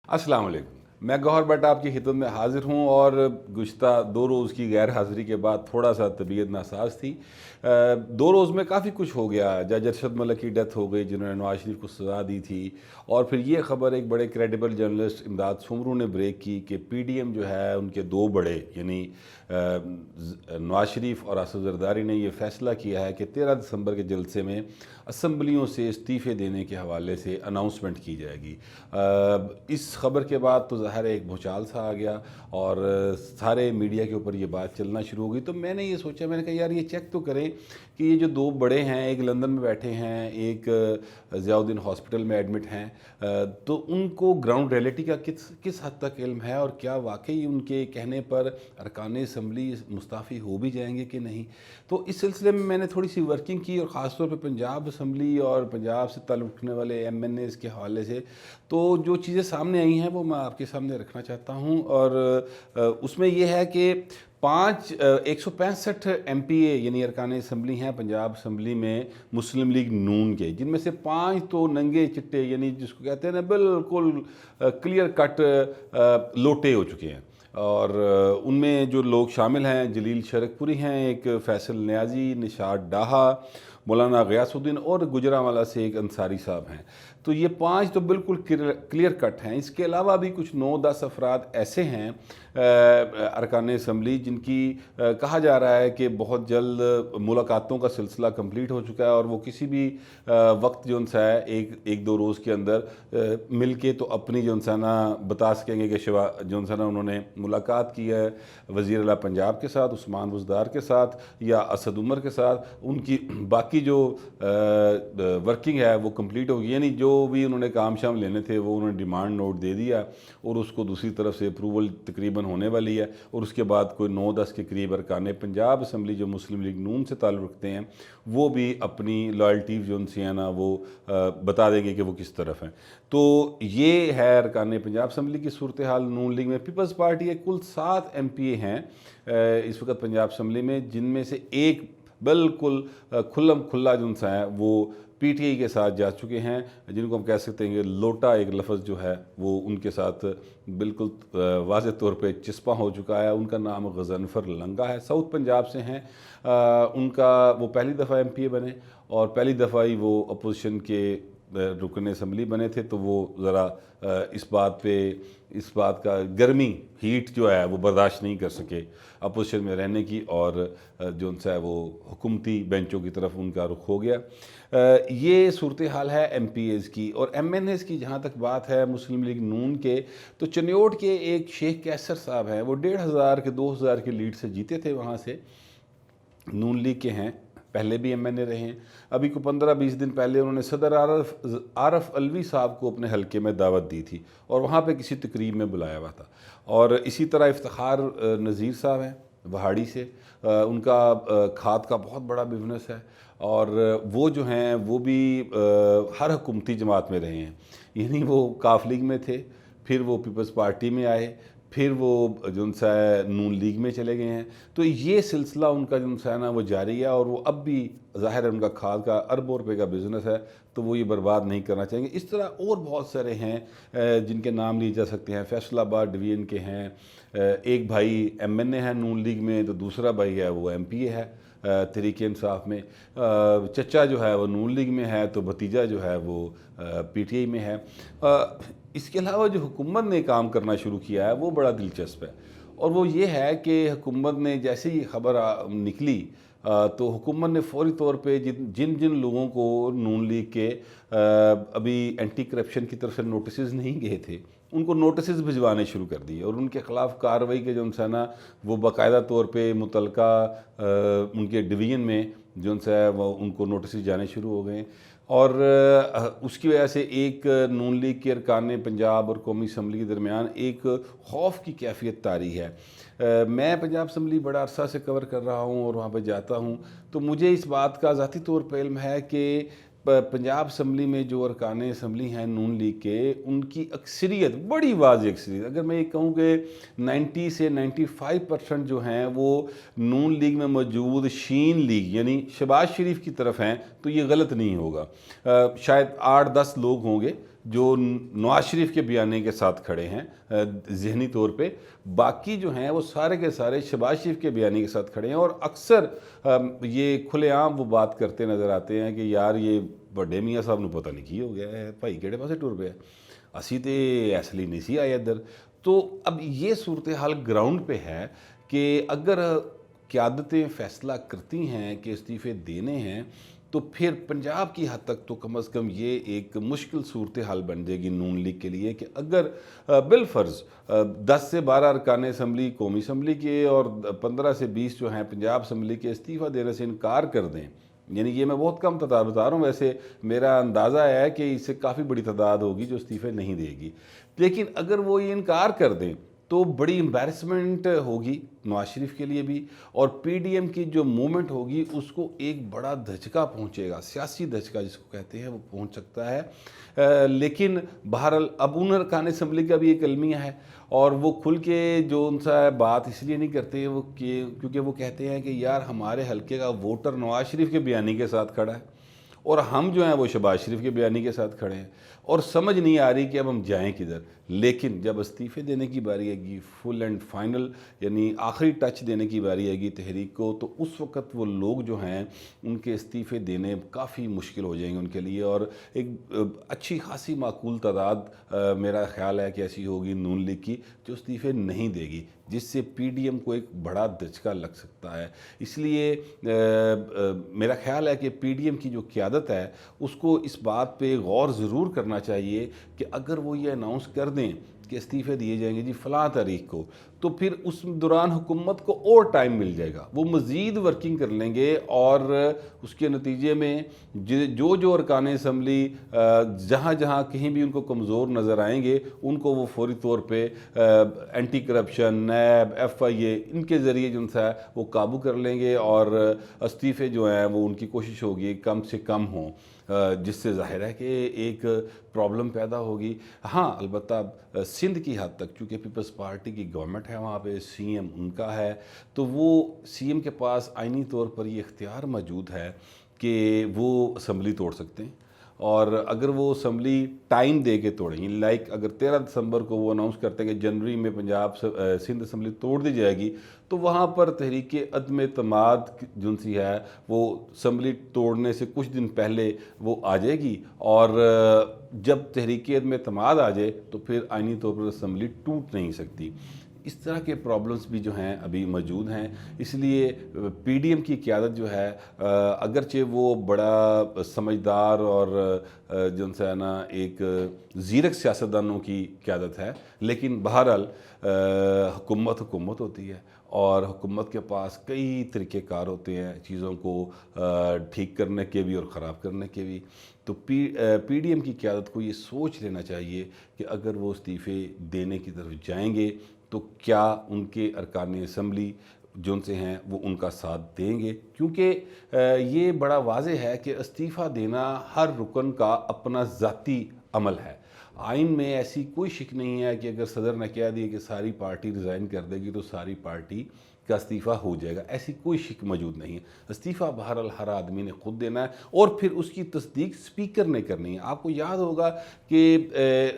अस्सलाम वालेकुम। मैं गौहर भट्ट आपकी खिदमत में हाज़िर हूँ और गुज़िश्ता 2 रोज़ की गैर हाज़िरी के बाद थोड़ा सा तबीयत नासाज थी। 2 रोज़ में काफ़ी कुछ हो गया। जज अरशद मलिक की डेथ हो गई जिन्होंने नवाज शरीफ को सज़ा दी थी, और फिर ये ख़बर एक बड़े क्रेडिबल जर्नलिस्ट इमदाद सुमरू ने ब्रेक की कि पीडीएम जो है उनके 2 बड़े यानी नवाज शरीफ और असद जरदारी ने यह फ़ैसला किया है कि 13 दिसंबर के जलसे में असम्बलियों से इस्तीफ़े देने के हवाले से अनाउंसमेंट की जाएगी। इस ख़बर के बाद तो ज़ाहिर है एक भूचाल सा आ गया और सारे मीडिया के ऊपर ये बात चलना शुरू हो गई। तो मैंने ये सोचा, मैंने कहा यार ये चेक तो करें कि ये जो 2 बड़े हैं, एक लंदन में बैठे हैं, एक ज़ियाउद्दीन हॉस्पिटल में एडमिट हैं, तो उनको ग्राउंड रियलिटी का किस हद तक इल्म है और क्या वाकई उनके कहने पर अरकान असम्बली मुस्ताफ़ी हो भी जाएंगे कि नहीं। तो इस सिलसिले में मैंने थोड़ी सी वर्किंग की और ख़ास तौर पर पंजाब असम्बली और पंजाब से ताल्लुक़ रखने वाले MNAs के हवाले से तो जो चीज़ें सामने आई हैं वो मैं आपके सामने रखना चाहता हूँ। और उसमें ये है कि 165 MPA यानी अरकान असम्बली हैं पंजाब असम्बली में मुस्लिम लीग नून के, जिनमें से 5 तो नंगे चिट्टे यानी जिसको कहते हैं ना बिल्कुल क्लियर कट लोटे हो चुके हैं। और उनमें जो लोग शामिल हैं जलील शरकपुरी हैं, एक फैसल नियाजी, निशात डाहा, मौलाना गयासुद्दीन और गुजरांवाला से एक अंसारी साहब हैं। तो ये 5 तो बिल्कुल क्लियर कट हैं। इसके अलावा भी कुछ 9-10 अफराद ऐसे हैं अरकान असम्बली जिनकी कहा जा रहा है कि बहुत जल्द मुलाकातों का सिलसिला कंप्लीट हो चुका है और वो किसी भी वक्त जो सा है एक 2 रोज़ के अंदर मिल के तो अपनी जो सा ना बता सकेंगे कि जो सा ना उन्होंने मुलाकात की है वज़ीर आला पंजाब के साथ, उस्मान बुज़दार के साथ या असद उमर के साथ। उनकी बाकी जो वर्किंग है वो कंप्लीट होगी, यानी जो भी उन्होंने काम शाम लेने थे वो उन्होंने डिमांड नोट दे दिया और उसको दूसरी तरफ से अप्रूवल तकरीबन होने वाली है। और उसके बाद कोई 9-10 के करीब अरकान पंजाब असम्बली जो मुस्लिम लीग नून से ताल्लुक़ रखते हैं वो भी अपनी लॉयल्टी जो उनसे है ना वो बता देंगे कि वो किस तरफ हैं। तो ये है अरकान पंजाब असम्बली की सूरत हाल। नून लीग में पीपल्स पार्टी के कुल 7 MPA हैं इस वक्त पंजाब असम्बली में, जिनमें से एक बिल्कुल खुल्लम खुल्ला जो सा है वो PTI के साथ जा चुके हैं, जिनको हम कह सकते हैं कि लोटा एक लफ्ज़ जो है वो उनके साथ बिल्कुल वाज़ेह तौर पे चिस्पा हो चुका है। उनका नाम गज़नफ़र लंगा है, साउथ पंजाब से हैं। उनका वो पहली दफ़ा MPA बने और पहली दफ़ा ही वो अपोजिशन के रुकन असम्बली बने थे। तो वो ज़रा इस बात का गर्मी हीट जो है वो बर्दाश्त नहीं कर सके अपोजिशन में रहने की, और जो उनसे है वो हुकूमती बेंचों की तरफ उनका रुख हो गया। ये सूरत हाल है MPAs की। और MNAs की जहाँ तक बात है मुस्लिम लीग नून के, तो चनियोट के एक शेख कैसर साहब हैं, वो 1500 के 2000 की लीड से जीते थे, वहाँ से नून लीग के हैं, पहले भी MNA रहे हैं। अभी को 15-20 दिन पहले उन्होंने सदर आरफ अलवी साहब को अपने हलके में दावत दी थी और वहाँ पे किसी तकरीब में बुलाया हुआ था। और इसी तरह इफ्तिखार नज़ीर साहब हैं वहाड़ी से, उनका खाद का बहुत बड़ा बिजनेस है और वो जो हैं वो भी हर हुकूमती जमात में रहे हैं, यानी वो काफ लीग में थे, फिर वो पीपल्स पार्टी में आए, फिर वो जो सा है नून लीग में चले गए हैं। तो ये सिलसिला उनका जो सा है ना वो जारी है और वो अब भी ज़ाहिर है उनका खाद का अरबों रुपये का बिज़नेस है, तो वो ये बर्बाद नहीं करना चाहेंगे। इस तरह और बहुत सारे हैं जिनके नाम लिए जा सकते हैं। फैसलाबाद डिवीज़न के हैं, एक भाई MNA है नून लीग में, तो दूसरा भाई है वो MPA है तहरीक इंसाफ में। चचा जो है वो नून लीग में है, तो भतीजा जो है वो PTI में है। इसके अलावा जो हुकूमत ने काम करना शुरू किया है वो बड़ा दिलचस्प है, और वो ये है कि हुकूमत ने जैसे ही खबर निकली तो हुकूमत ने फौरी तौर पे जिन जिन लोगों को नून लीग के अभी एंटी करप्शन की तरफ से नोटिस नहीं गए थे उनको नोटिस भिजवाने शुरू कर दिए और उनके ख़िलाफ़ कार्रवाई के जो सा ना वो बाकायदा तौर पे मुतलका उनके डिवीज़न में जो सा है वो उनको नोटिस जाने शुरू हो गए। और उसकी वजह से एक नून लीग के अरकान पंजाब और कौमी असम्बली के दरमियान एक खौफ की कैफियत तारी है। मैं पंजाब असम्बली बड़ा अरसा से कवर कर रहा हूँ और वहाँ पर जाता हूँ, तो मुझे इस बात का ज़ाती तौर पर इल्म है कि पंजाब असम्बली में जो अरकान असम्बली हैं नून लीग के, उनकी अक्सरियत, बड़ी वाज़ेह अक्सरियत, अगर मैं ये कहूँ कि 90 से 95% जो हैं वो नून लीग में मौजूद शीन लीग यानी शहबाज शरीफ की तरफ हैं, तो ये गलत नहीं होगा। शायद 8-10 लोग होंगे जो नवाज शरीफ के बयानी के साथ खड़े हैं ज़हनी तौर पे, बाकी जो हैं वो सारे के सारे शहबाज शरीफ के बयानी के साथ खड़े हैं। और अक्सर ये खुलेआम वो बात करते नज़र आते हैं कि यार ये बड़े मियाँ साहब ने पता नहीं की हो गया है, भाई केड़े पासे टुर पे असी तो इसलिए नहीं सी आए इधर। तो अब ये सूरत हाल ग्राउंड पे है कि अगर क़यादतें फ़ैसला करती हैं कि इस्तीफ़े देने हैं तो फिर पंजाब की हद तक तो कम अज़ कम ये एक मुश्किल सूरत हाल बन जाएगी नून लीग के लिए कि अगर बिलफ़र्ज़ 10 से 12 अरकान असम्बली कौमी असम्बली के और 15 से 20 जो हैं पंजाब असम्बली के इस्तीफ़ा देने से इनकार कर दें, यानी ये मैं बहुत कम तादाद बता रहा हूँ, वैसे मेरा अंदाज़ा है कि इससे काफ़ी बड़ी तादाद होगी जो इस्तीफ़े नहीं देगी, लेकिन अगर वो ये इनकार कर दें तो बड़ी एम्बैरसमेंट होगी नवाज शरीफ के लिए भी, और पीडीएम की जो मूवमेंट होगी उसको एक बड़ा धचका पहुंचेगा, सियासी धचका जिसको कहते हैं वो पहुंच सकता है। लेकिन बहरहाल अब उन अरकान असम्बली का भी एक अलमिया है और वो खुल के जो उनसा बात इसलिए नहीं करते वो क्योंकि वो कहते हैं कि यार हमारे हल्के का वोटर नवाज शरीफ के बयानी के साथ खड़ा है और हम जो हैं वो शहबाज शरीफ के बयानी के साथ खड़े हैं और समझ नहीं आ रही कि अब हम जाएं किधर। लेकिन जब इस्तीफ़े देने की बारी आएगी, फुल एंड फाइनल यानी आखिरी टच देने की बारी आएगी तहरीक को, तो उस वक़्त वो लोग जो हैं उनके इस्तीफ़े देने काफ़ी मुश्किल हो जाएंगे उनके लिए। और एक अच्छी खासी माकूल तादाद मेरा ख़्याल है कि ऐसी होगी नून लीग की जो इस्तीफ़े नहीं देगी, जिससे पीडीएम को एक बड़ा धचका लग सकता है। इसलिए मेरा ख्याल है कि पीडीएम की जो क़यादत है उसको इस बात पे गौर ज़रूर करना चाहिए कि अगर वो ये अनाउंस कर दें कि इस्तीफ़े दिए जाएंगे जी फ़लाँ तारीख को, तो फिर उस दौरान हुकूमत को और टाइम मिल जाएगा, वो मज़ीद वर्किंग कर लेंगे और उसके नतीजे में जो जो अरकान असम्बली जहाँ जहाँ कहीं भी उनको कमज़ोर नज़र आएंगे उनको वो फौरी तौर पे एंटी करप्शन, नैब, FIA इनके ज़रिए जो है वो काबू कर लेंगे और इस्तीफ़े जो हैं वो उनकी कोशिश होगी कम से कम हों, जिससे ज़ाहिर है कि एक प्रॉब्लम पैदा होगी। हाँ, अलबत्ता सिंध की हद तक चूँकि पीपल्स पार्टी की गवर्नमेंट है, वहाँ पे CM उनका है, तो वो CM के पास आइनी तौर पर ये इख्तियार मौजूद है कि वो असम्बली तोड़ सकते हैं और अगर वो असम्बली टाइम दे के तोड़ेंगे, लाइक अगर 13 दिसंबर को वो अनाउंस करते हैं कि जनवरी में पंजाब सिंध असम्बली तोड़ दी जाएगी, तो वहाँ पर तहरीक अदम एतमाद जो सी है वो असम्बली तोड़ने से कुछ दिन पहले वो आ जाएगी और जब तहरीक अदम एतमाद आ जाए तो फिर आइनी तौर पर असम्बली टूट नहीं सकती। इस तरह के प्रॉब्लम्स भी जो हैं अभी मौजूद हैं। इसलिए पीडीएम की क़यादत जो है अगरचे वो बड़ा समझदार और जो है ना एक ज़ीरक सियासतदानों की क़यादत है, लेकिन बहरहाल हुकूमत होती है और हुकूमत के पास कई तरीक़ेकार होते हैं चीज़ों को ठीक करने के भी और ख़राब करने के भी। तो पीडीएम की क़यादत को ये सोच लेना चाहिए कि अगर वो इस्तीफ़े देने की तरफ जाएंगे तो क्या उनके अरकान असम्बली जो उनसे हैं वो उनका साथ देंगे, क्योंकि ये बड़ा वाज़े है कि इस्तीफ़ा देना हर रुकन का अपना ज़ाती अमल है। आइन में ऐसी कोई शिक नहीं है कि अगर सदर ने कह दिया कि सारी पार्टी रिज़ाइन कर देगी तो सारी पार्टी का इस्तीफ़ा हो जाएगा, ऐसी कोई शिक मौजूद नहीं है। इस्तीफ़ा बहरहाल हर आदमी ने खुद देना है और फिर उसकी तस्दीक स्पीकर ने करनी है। आपको याद होगा कि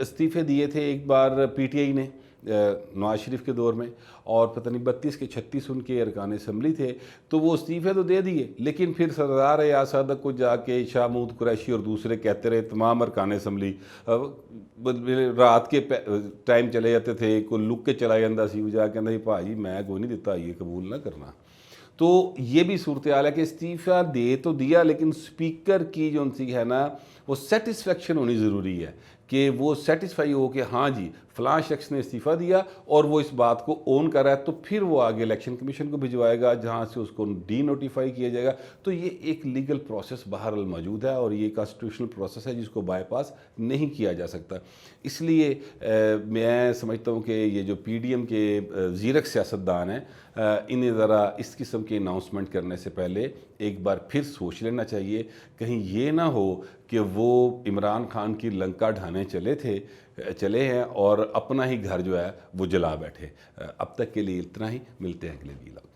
इस्तीफ़े दिए थे एक बार PTI ने नवाज शरीफ के दौर में और पता नहीं 32 के 36 उनके अरकान असम्बली थे, तो वो इस्तीफ़े तो दे दिए, लेकिन फिर सरदार एयाज सादक को जाके शाह महमूद कुरैशी और दूसरे कहते रहे तमाम अरकान असम्बली रात के टाइम चले जाते थे, कोई लुक के चला जाता सी, वो जाके कहता भाजी मैं कोई नहीं दिता, ये कबूल ना करना। तो ये भी सूरत हाल है कि इस्तीफ़ा दे तो दिया, लेकिन स्पीकर की जो उनसी है ना वो सेटिस्फेक्शन होनी ज़रूरी है कि वो सेटिस्फाई हो कि हाँ जी फ़लाँ शख्स ने इस्तीफ़ा दिया और वो इस बात को ओन कर रहा है, तो फिर वो आगे इलेक्शन कमीशन को भिजवाएगा जहाँ से उसको डी नोटिफाई किया जाएगा। तो ये एक लीगल प्रोसेस बहरहाल मौजूद है और ये कॉन्स्टिट्यूशनल प्रोसेस है जिसको बाईपास नहीं किया जा सकता। इसलिए मैं समझता हूँ कि ये जो पीडीएम के ज़ीरक सियासतदान हैं इन्हें ज़रा इस किस्म के अनाउंसमेंट करने से पहले एक बार फिर सोच लेना चाहिए, कहीं ये ना हो कि वो इमरान खान की लंका ढाने चले हैं और अपना ही घर जो है वो जला बैठे। अब तक के लिए इतना ही, मिलते हैं अगले वीडियो।